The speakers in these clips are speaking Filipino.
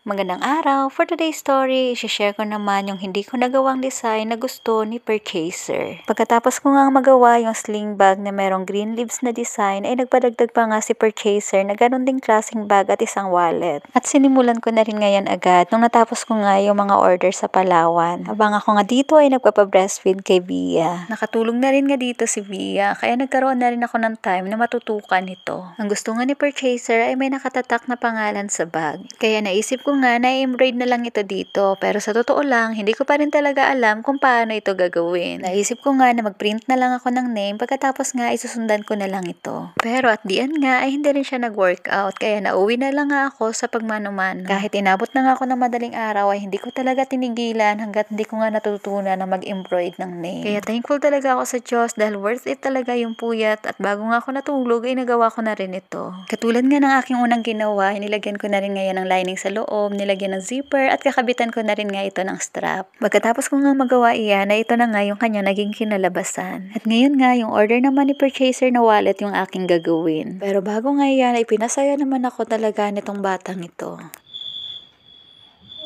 Magandang araw! For today's story, i-share ko naman yung hindi ko nagawang design na gusto ni purchaser. Pagkatapos ko nga magawa yung sling bag na merong green leaves na design, ay nagpadagdag pa nga si purchaser na ganun ding klaseng bag at isang wallet. At sinimulan ko na rin ngayon agad nung natapos ko nga yung mga order sa Palawan. Habang ako nga dito ay nagpapa-breastfeed kay Bia. Nakatulong na rin nga dito si Bia, kaya nagkaroon na rin ako ng time na matutukan ito. Ang gusto nga ni purchaser ay may nakatatak na pangalan sa bag. Kaya naisip ko nga na i-embroid na lang ito dito, pero sa totoo lang, hindi ko pa rin talaga alam kung paano ito gagawin. Naisip ko nga na mag-print na lang ako ng name, pagkatapos nga isusundan ko na lang ito. Pero at the end nga ay hindi rin siya nag-workout, kaya nauwi na lang nga ako sa pagmano-mano. Kahit inabot na nga ako ng madaling araw ay hindi ko talaga tinigilan hanggat hindi ko nga natutunan na mag-embroid ng name. Kaya thankful talaga ako sa Diyos dahil worth it talaga yung puyat, at bago nga ako natulog ay nagawa ko na rin ito. Katulad nga ng aking unang ginawa, nilagyan ko na rin ngayon ng lining sa loob, nilagyan ng zipper at kakabitan ko na rin nga ito ng strap. Pagkatapos ko nga magawa iyan, ay ito na nga yung kanya naging kinalabasan. At ngayon nga, yung order naman ni purchaser na wallet yung aking gagawin. Pero bago nga iyan, ay pinasaya naman ako talaga nitong batang ito.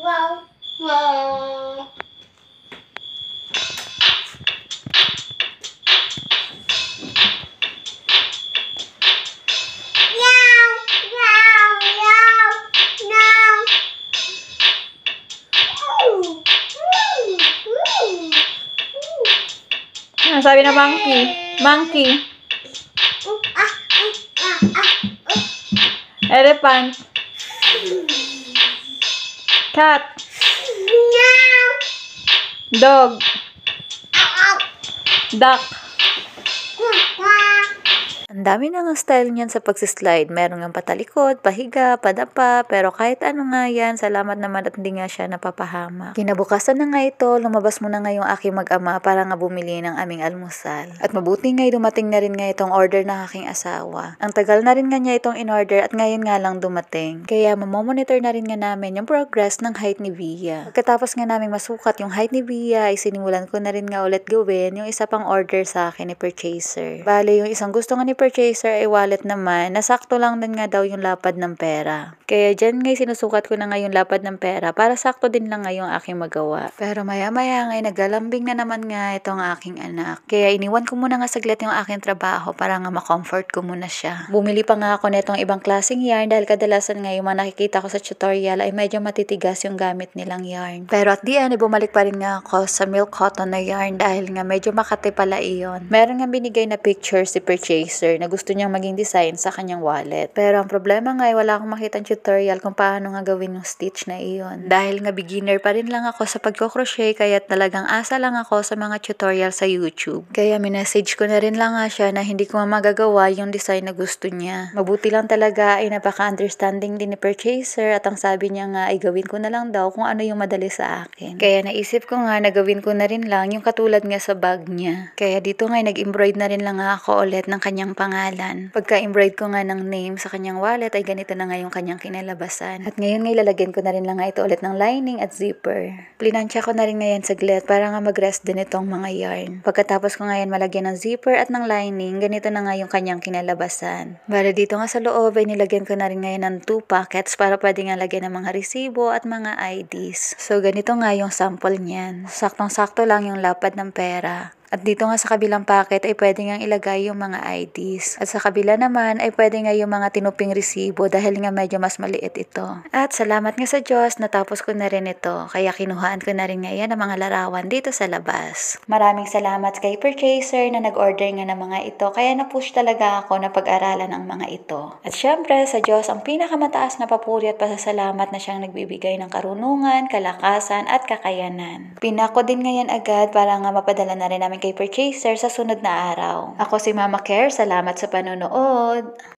Wow! Wow! Ano sabi na monkey? Monkey. Elephant. Cat. Dog. Duck. Ang dami na ng style niyan sa pagsislide. Meron nga patalikod, pahiga, padapa, pero kahit ano nga yan, salamat naman at hindi nga siya napapahamak. Kinabukasan na nga ito, lumabas muna nga yung aking mag-ama para nga bumili ng aming almusal. At mabuti nga dumating na rin nga itong order ng aking asawa. Ang tagal na rin nga niya itong in-order at ngayon nga lang dumating. Kaya mamomonitor na rin nga namin yung progress ng height ni Bia. Pagkatapos nga namin masukat yung height ni Bia, ay sinimulan ko na rin nga ulit gawin yung isa pang order sa akin ni purchaser. Bale, yung isang gusto nga ni purchaser ay wallet naman, nasakto lang din nga daw yung lapad ng pera. Kaya dyan nga sinusukat ko na nga yung lapad ng pera para sakto din lang nga yung aking magawa. Pero maya-maya nga nagalambing na naman nga itong aking anak. Kaya iniwan ko muna nga saglit yung aking trabaho para nga ma-comfort ko muna siya. Bumili pa nga ako nitong ibang klaseng yarn dahil kadalasan nga yung mga nakikita ko sa tutorial ay medyo matitigas yung gamit nilang yarn. Pero at the end, bumalik pa rin nga ako sa milk cotton na yarn dahil nga medyo makati pala iyon. Meron nga binigay na picture si purchaser na gusto niyang maging design sa kanyang wallet. Pero ang problema nga ay wala akong makitang tutorial kung paano nga gawin yung stitch na iyon. Dahil nga beginner pa rin lang ako sa pagko-crochet, kaya talagang asa lang ako sa mga tutorial sa YouTube. Kaya minessage ko na rin lang nga siya na hindi ko magagawa yung design na gusto niya. Mabuti lang talaga ay napaka-understanding din ni purchaser at ang sabi niya nga ay gawin ko na lang daw kung ano yung madali sa akin. Kaya naisip ko nga na gawin ko na rin lang yung katulad nga sa bag niya. Kaya dito nga nag-embroid na rin lang nga ako ulit ng kanyang pangalan. Pagka-embroid ko nga ng name sa kanyang wallet ay ganito na nga yung kanyang kinalabasan. At ngayon nga ilalagyan ko na rin lang nga ito ulit ng lining at zipper. Plinansya ko na rin ngayon saglit para nga mag-rest din itong mga yarn. Pagkatapos ko ngayon malagyan ng zipper at ng lining, ganito na nga yung kanyang kinalabasan. Bale dito nga sa loob ay nilagyan ko na rin ngayon ng 2 pockets para pwede nga lagyan ng mga resibo at mga IDs. So ganito nga yung sample niyan. Saktong-sakto lang yung lapad ng pera. At dito nga sa kabilang packet ay pwede nga ilagay yung mga IDs. At sa kabila naman ay pwede nga yung mga tinuping resibo dahil nga medyo mas maliit ito. At salamat nga sa Diyos, natapos ko na rin ito. Kaya kinuhaan ko na rin ngayon ang mga larawan dito sa labas. Maraming salamat kay purchaser na nag-order nga ng mga ito. Kaya na-push talaga ako na pag-aralan ang mga ito. At syempre sa Diyos ang pinakamataas na papuri at pasasalamat na siyang nagbibigay ng karunungan, kalakasan at kakayanan. Pinako din ngayon agad para nga mapadala na rin namin kay purchaser sa sunod na araw. Ako si Mama Care, salamat sa panonood!